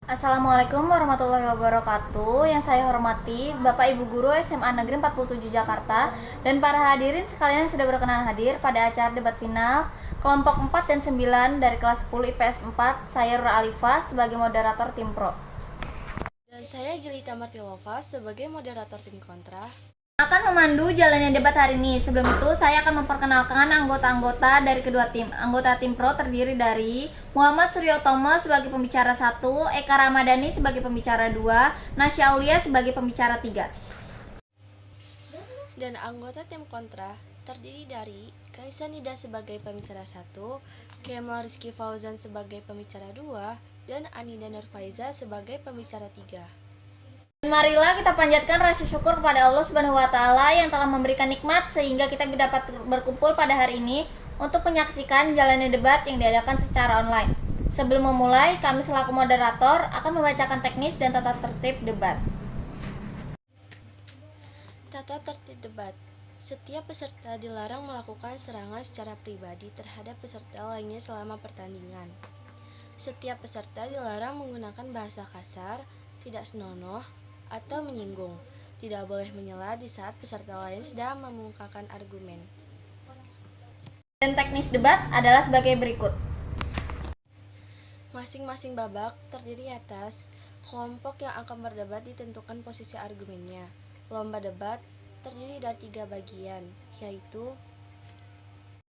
Assalamualaikum warahmatullahi wabarakatuh. Yang saya hormati Bapak Ibu Guru SMA Negeri 47 Jakarta dan para hadirin sekalian yang sudah berkenan hadir pada acara debat final kelompok 4 dan 9 dari kelas 10 IPS 4. Saya Rura Alifah sebagai moderator tim pro. Dan saya Jelita Martilova sebagai moderator tim kontra. Akan memandu jalannya debat hari ini. Sebelum itu, saya akan memperkenalkan anggota-anggota dari kedua tim. Anggota tim pro terdiri dari Muhammad Suryotomo sebagai pembicara 1, Eka Ramadhani sebagai pembicara 2, Nasya Aulia sebagai pembicara 3. Dan anggota tim kontra terdiri dari Kaisa Nida sebagai pembicara 1, Kemal Rizky Fauzan sebagai pembicara 2, dan Anida Nurfaiza sebagai pembicara 3. Marilah kita panjatkan rasa syukur kepada Allah Subhanahu wa taala yang telah memberikan nikmat sehingga kita dapat berkumpul pada hari ini untuk menyaksikan jalannya debat yang diadakan secara online. Sebelum memulai, kami selaku moderator akan membacakan teknis dan tata tertib debat. Tata tertib debat. Setiap peserta dilarang melakukan serangan secara pribadi terhadap peserta lainnya selama pertandingan. Setiap peserta dilarang menggunakan bahasa kasar, tidak senonoh, atau menyinggung. Tidak boleh menyela di saat peserta lain sedang mengungkapkan argumen. Dan teknis debat adalah sebagai berikut. Masing-masing babak terdiri atas kelompok yang akan berdebat ditentukan posisi argumennya. Lomba debat terdiri dari 3 bagian, yaitu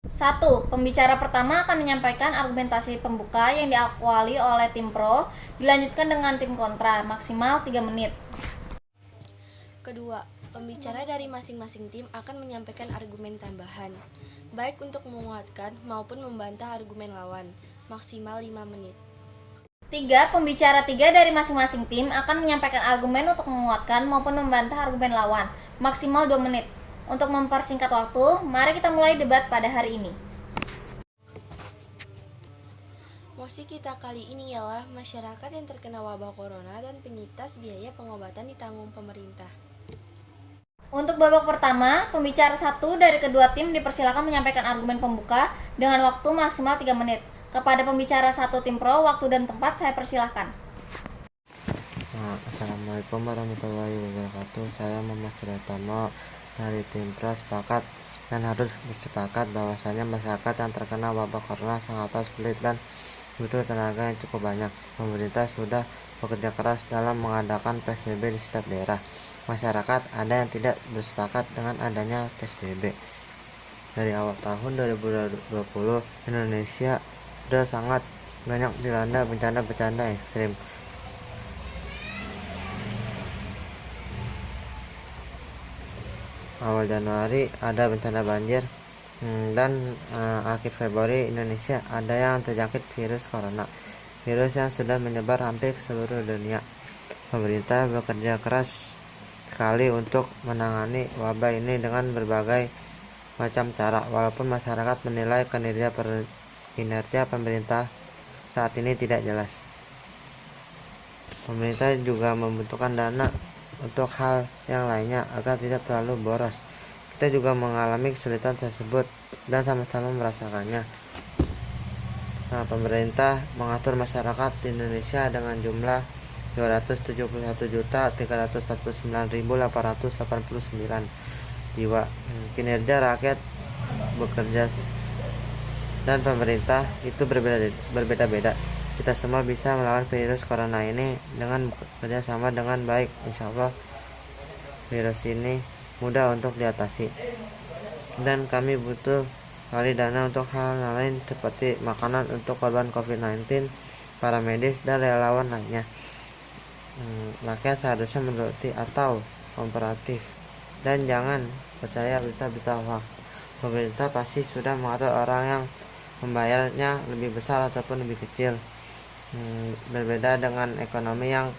1. Pembicara pertama akan menyampaikan argumentasi pembuka yang diawali oleh tim pro, dilanjutkan dengan tim kontra, maksimal 3 menit. Kedua, pembicara dari masing-masing tim akan menyampaikan argumen tambahan, baik untuk menguatkan maupun membantah argumen lawan, maksimal 5 menit. 3. Pembicara 3 dari masing-masing tim akan menyampaikan argumen untuk menguatkan maupun membantah argumen lawan, maksimal 2 menit. Untuk mempersingkat waktu, mari kita mulai debat pada hari ini. Mosi kita kali ini ialah masyarakat yang terkena wabah corona dan penyintas biaya pengobatan ditanggung pemerintah. Untuk babak pertama, pembicara 1 dari kedua tim dipersilakan menyampaikan argumen pembuka dengan waktu maksimal 3 menit. Kepada pembicara 1 tim pro, waktu dan tempat saya persilahkan. Assalamualaikum warahmatullahi wabarakatuh. Saya Muhammad Suryotomo dari tim pro sepakat dan harus bersepakat bahwasanya masyarakat yang terkena wabah corona sangatlah sulit dan butuh tenaga yang cukup banyak. Pemerintah sudah bekerja keras dalam mengadakan PSBB di setiap daerah. Masyarakat ada yang tidak bersepakat dengan adanya PSBB. Dari awal tahun 2020, Indonesia sudah sangat banyak dilanda bencana-bencana ekstrim. Awal Januari ada bencana banjir dan akhir Februari Indonesia ada yang terjangkit virus corona, virus yang sudah menyebar hampir ke seluruh dunia. Pemerintah bekerja keras sekali untuk menangani wabah ini dengan berbagai macam cara, walaupun masyarakat menilai kinerja pemerintah saat ini tidak jelas. Pemerintah juga membutuhkan dana untuk hal yang lainnya agar tidak terlalu boros. Kita juga mengalami kesulitan tersebut dan sama-sama merasakannya. Pemerintah mengatur masyarakat di Indonesia dengan jumlah 271.349.889 jiwa. Kinerja rakyat bekerja dan pemerintah itu berbeda-beda. Kita semua bisa melawan virus corona ini dengan bekerja sama dengan baik. Insya Allah virus ini mudah untuk diatasi. Dan kami butuh kali dana untuk hal lain seperti makanan untuk korban COVID-19, para medis, dan relawan lainnya. Rakyat seharusnya menuruti atau kooperatif dan jangan percaya berita-berita hoax. Pemerintah pasti sudah mengatur orang yang membayarnya lebih besar ataupun lebih kecil. Berbeda dengan ekonomi yang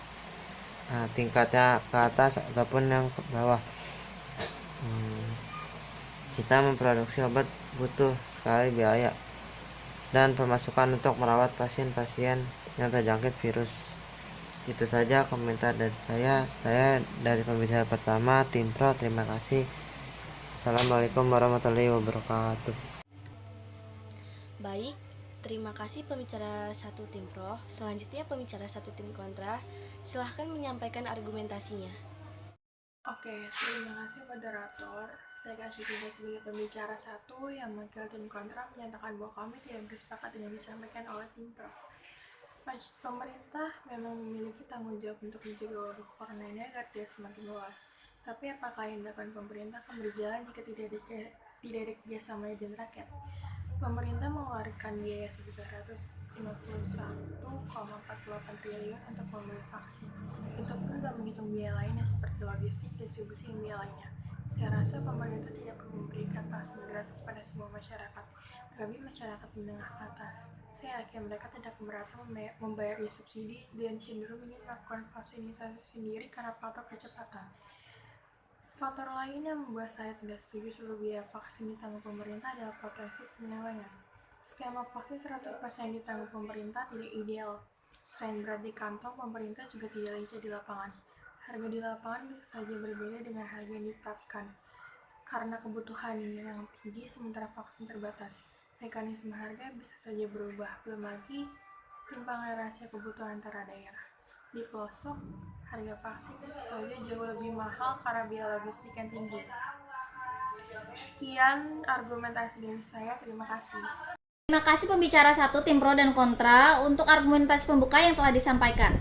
tingkatnya ke atas ataupun yang ke bawah. Kita memproduksi obat butuh sekali biaya dan pemasukan untuk merawat pasien-pasien yang terjangkit virus. Itu saja komentar dari saya dari pembicara pertama tim pro. Terima kasih. Assalamualaikum warahmatullahi wabarakatuh. Baik, Terima kasih pembicara satu tim pro. Selanjutnya pembicara satu tim kontra. Silahkan menyampaikan argumentasinya. Oke, terima kasih moderator. Saya kasih tugas sebagai pembicara satu yang mewakili tim kontra menyatakan bahwa kami tidak bersepakat dengan disampaikan oleh tim pro. Pemerintah memang memiliki tanggung jawab untuk mencegah wabah corona ini agar tidak semakin luas. Tapi apakah yang dilakukan pemerintah akan berjalan jika tidak ada kerjasama dengan rakyat? Pemerintah mengeluarkan biaya sebesar 151,48 triliun untuk membeli vaksin. Itu pun belum menghitung biaya lainnya seperti logistik, distribusi, dan biaya lainnya. Saya rasa pemerintah tidak perlu memberikan vaksin gratis kepada semua masyarakat, terlebih masyarakat menengah atas. Saya yakin mereka tidak keberatan membayar subsidi dan cenderung ingin melakukan vaksinisasi sendiri karena faktor kecepatan. Faktor lain yang membuat saya tidak setuju seluruh biaya vaksin ditanggung pemerintah adalah potensi penyelewengan. Skema vaksin 100% ditanggung pemerintah tidak ideal. Selain berat di kantong, pemerintah juga tidak lincah di lapangan. Harga di lapangan bisa saja berbeda dengan harga yang ditetapkan. Karena kebutuhan yang tinggi sementara vaksin terbatas, mekanisme harga bisa saja berubah. Belum lagi timpangan rahasia kebutuhan antara daerah. Di pelosok, harga vaksin bisa saja jauh lebih mahal karena biaya logistik yang tinggi. Sekian argumentasi dari saya, terima kasih. Terima kasih pembicara satu tim pro dan kontra untuk argumentasi pembuka yang telah disampaikan.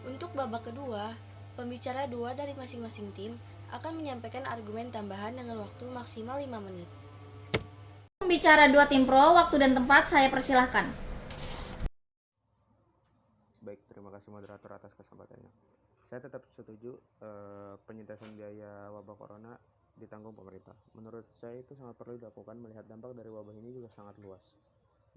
Untuk babak kedua, pembicara dua dari masing-masing tim akan menyampaikan argumen tambahan dengan waktu maksimal 5 menit. Pembicara dua tim pro, waktu dan tempat saya persilahkan. Baik, terima kasih moderator atas kesempatannya. Saya tetap setuju penyintasan biaya wabah corona ditanggung pemerintah. Menurut saya itu sangat perlu dilakukan melihat dampak dari wabah ini juga sangat luas.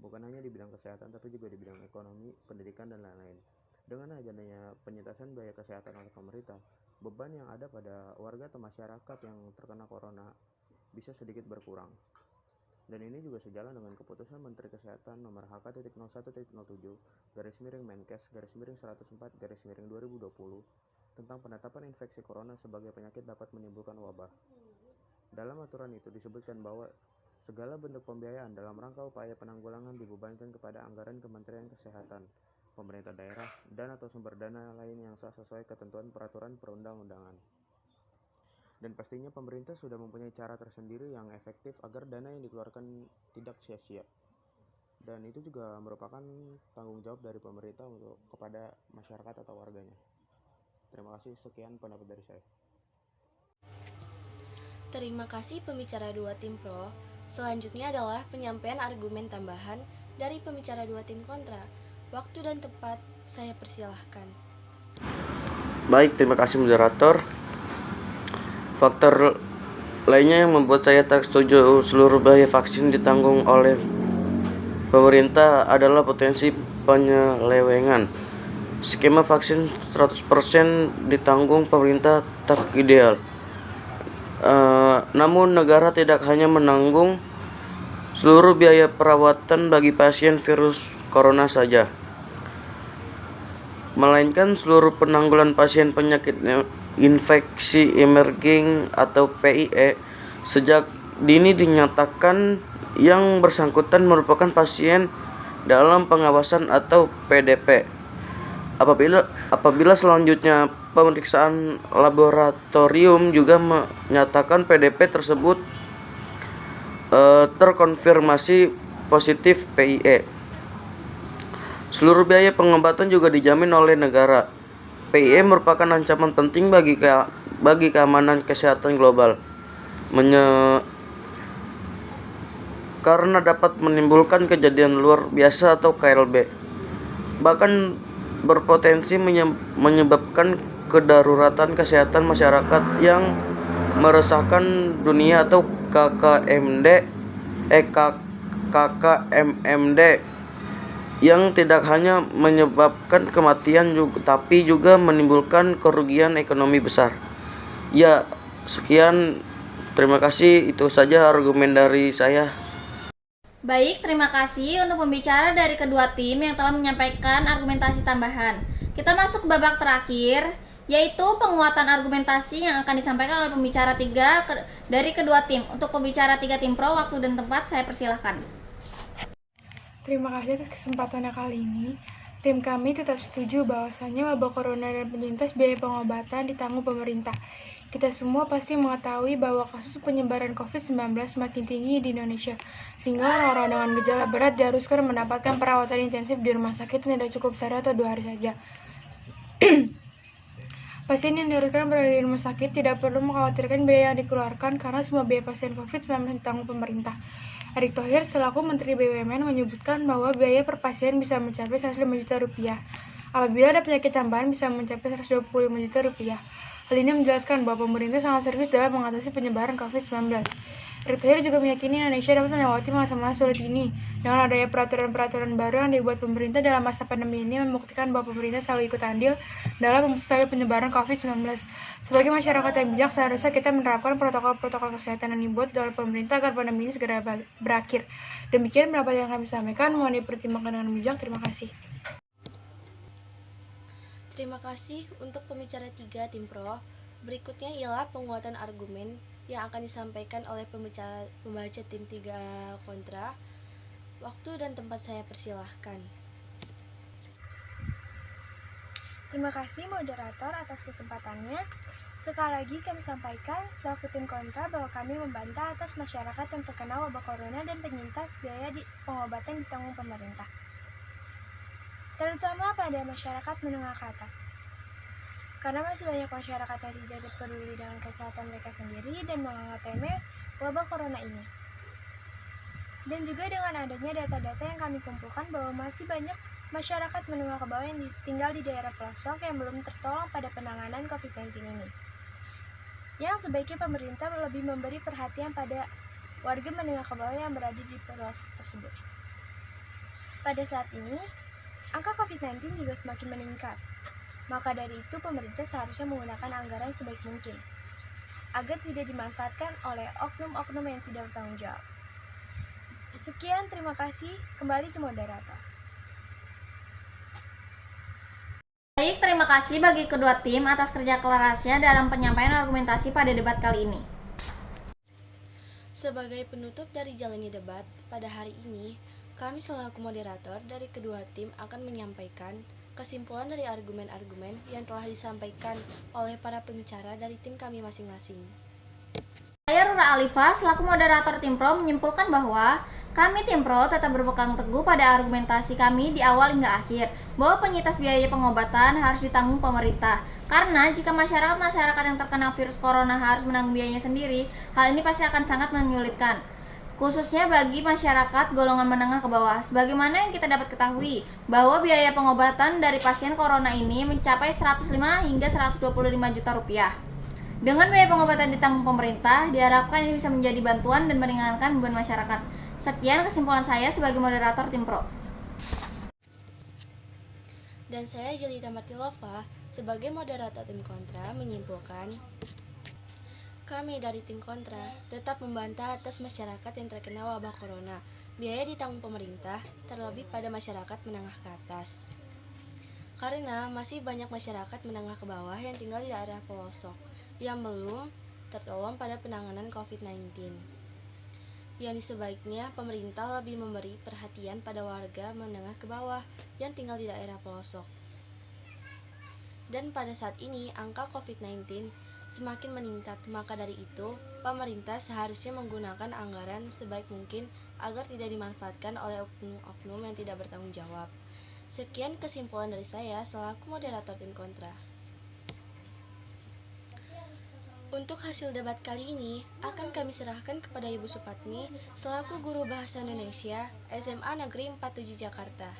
Bukan hanya di bidang kesehatan, tapi juga di bidang ekonomi, pendidikan, dan lain-lain. Dengan adanya penyintasan biaya kesehatan oleh pemerintah, beban yang ada pada warga atau masyarakat yang terkena corona bisa sedikit berkurang. Dan ini juga sejalan dengan keputusan Menteri Kesehatan nomor HK.01.07/Menkes/104/2020 tentang penetapan infeksi corona sebagai penyakit dapat menimbulkan wabah. Dalam aturan itu disebutkan bahwa segala bentuk pembiayaan dalam rangka upaya penanggulangan dibebankan kepada anggaran Kementerian Kesehatan, pemerintah daerah, dan atau sumber dana lain yang sah sesuai ketentuan peraturan perundang-undangan. Dan pastinya pemerintah sudah mempunyai cara tersendiri yang efektif agar dana yang dikeluarkan tidak sia-sia. Dan itu juga merupakan tanggung jawab dari pemerintah untuk kepada masyarakat atau warganya. Terima kasih, sekian pendapat dari saya. Terima kasih pembicara dua tim pro. Selanjutnya adalah penyampaian argumen tambahan dari pembicara dua tim kontra. Waktu dan tempat saya persilahkan. Baik, terima kasih moderator. Faktor lainnya yang membuat saya tak setuju seluruh biaya vaksin ditanggung oleh pemerintah adalah potensi penyelewengan. Skema vaksin 100% ditanggung pemerintah tak ideal. Namun negara tidak hanya menanggung seluruh biaya perawatan bagi pasien virus corona saja, melainkan seluruh penanggulangan pasien penyakit infeksi emerging atau PIE sejak dini dinyatakan yang bersangkutan merupakan pasien dalam pengawasan atau PDP. Apabila selanjutnya pemeriksaan laboratorium juga menyatakan PDP tersebut terkonfirmasi positif PIE, seluruh biaya pengobatan juga dijamin oleh negara. PIE merupakan ancaman penting bagi keamanan kesehatan global, karena dapat menimbulkan kejadian luar biasa atau KLB, bahkan berpotensi menyebabkan kedaruratan kesehatan masyarakat yang meresahkan dunia atau KKMMD yang tidak hanya menyebabkan kematian tapi juga menimbulkan kerugian ekonomi besar. Ya, sekian, terima kasih, itu saja argumen dari saya. Baik, terima kasih untuk pembicara dari kedua tim yang telah menyampaikan argumentasi tambahan. Kita masuk ke babak terakhir, yaitu penguatan argumentasi yang akan disampaikan oleh pembicara dari kedua tim. Untuk pembicara 3 tim pro, waktu dan tempat saya persilahkan. Terima kasih atas kesempatannya kali ini. Tim kami tetap setuju bahwasannya wabah corona dan penyintas biaya pengobatan ditanggung pemerintah. Kita semua pasti mengetahui bahwa kasus penyebaran COVID-19 semakin tinggi di Indonesia, sehingga orang-orang dengan gejala berat diharuskan mendapatkan perawatan intensif di rumah sakit yang tidak cukup sehari atau 2 hari saja. Pasien yang diharuskan berada di rumah sakit tidak perlu mengkhawatirkan biaya yang dikeluarkan karena semua biaya pasien COVID-19 ditanggung pemerintah. Erick Thohir selaku Menteri BUMN menyebutkan bahwa biaya per pasien bisa mencapai 105 juta rupiah. Apabila ada penyakit tambahan bisa mencapai 125 juta rupiah. Hal ini menjelaskan bahwa pemerintah sangat serius dalam mengatasi penyebaran COVID-19. Erick Thohir juga meyakini Indonesia dapat melewati masa-masa sulit ini. Dengan adanya peraturan-peraturan baru yang dibuat pemerintah dalam masa pandemi ini membuktikan bahwa pemerintah selalu ikut andil dalam memutus penyebaran COVID-19. Sebagai masyarakat yang bijak, seharusnya kita menerapkan protokol-protokol kesehatan yang dibuat oleh pemerintah agar pandemi ini segera berakhir. Demikian pendapat yang kami sampaikan, mohon dipertimbangkan dengan bijak. Terima kasih. Terima kasih untuk pembicara 3 tim pro. Berikutnya ialah penguatan argumen yang akan disampaikan oleh pembaca tim 3 kontra. Waktu dan tempat saya persilahkan. Terima kasih moderator atas kesempatannya. Sekali lagi kami sampaikan selaku tim kontra bahwa kami membantah atas masyarakat yang terkena wabah corona dan penyintas biaya pengobatan ditanggung pemerintah, terutama pada masyarakat menengah ke atas. Karena masih banyak masyarakat yang tidak peduli dengan kesehatan mereka sendiri dan menganggap remeh wabah corona ini. Dan juga dengan adanya data-data yang kami kumpulkan bahwa masih banyak masyarakat menengah ke bawah yang tinggal di daerah pelosok yang belum tertolong pada penanganan COVID-19 ini. Yang sebaiknya pemerintah lebih memberi perhatian pada warga menengah ke bawah yang berada di pelosok tersebut. Pada saat ini, angka COVID-19 juga semakin meningkat. Maka dari itu pemerintah seharusnya menggunakan anggaran sebaik mungkin agar tidak dimanfaatkan oleh oknum-oknum yang tidak bertanggung jawab. Sekian, terima kasih. Kembali ke moderator. Baik, terima kasih bagi kedua tim atas kerja kerasnya dalam penyampaian argumentasi pada debat kali ini. Sebagai penutup dari jalannya debat pada hari ini, kami selaku moderator dari kedua tim akan menyampaikan kesimpulan dari argumen-argumen yang telah disampaikan oleh para pembicara dari tim kami masing-masing. Saya Rura Alifa selaku moderator tim pro menyimpulkan bahwa kami tim pro tetap berpegang teguh pada argumentasi kami di awal hingga akhir bahwa penyintas biaya pengobatan harus ditanggung pemerintah. Karena jika masyarakat yang terkena virus corona harus menanggung biayanya sendiri, hal ini pasti akan sangat menyulitkan, khususnya bagi masyarakat golongan menengah ke bawah. Sebagaimana yang kita dapat ketahui bahwa biaya pengobatan dari pasien corona ini mencapai 105 hingga 125 juta rupiah. Dengan biaya pengobatan ditanggung pemerintah, diharapkan ini bisa menjadi bantuan dan meringankan beban masyarakat. Sekian kesimpulan saya sebagai moderator tim pro. Dan saya Jelita Martilova sebagai moderator tim kontra menyimpulkan kami dari tim kontra tetap membantah atas masyarakat yang terkena wabah corona. Biaya ditanggung pemerintah, terlebih pada masyarakat menengah ke atas. Karena masih banyak masyarakat menengah ke bawah yang tinggal di daerah pelosok yang belum tertolong pada penanganan COVID-19. Yang sebaiknya pemerintah lebih memberi perhatian pada warga menengah ke bawah yang tinggal di daerah pelosok. Dan pada saat ini angka COVID-19 semakin meningkat, maka dari itu pemerintah seharusnya menggunakan anggaran sebaik mungkin agar tidak dimanfaatkan oleh oknum-oknum yang tidak bertanggung jawab. Sekian kesimpulan dari saya selaku moderator tim kontra. Untuk hasil debat kali ini akan kami serahkan kepada Ibu Supatmi selaku Guru Bahasa Indonesia SMA Negeri 47 Jakarta.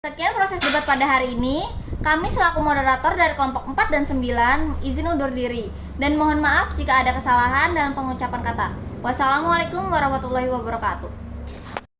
Sekian proses debat pada hari ini. Kami selaku moderator dari kelompok 4 dan 9 izin undur diri dan mohon maaf jika ada kesalahan dalam pengucapan kata. Wassalamualaikum warahmatullahi wabarakatuh.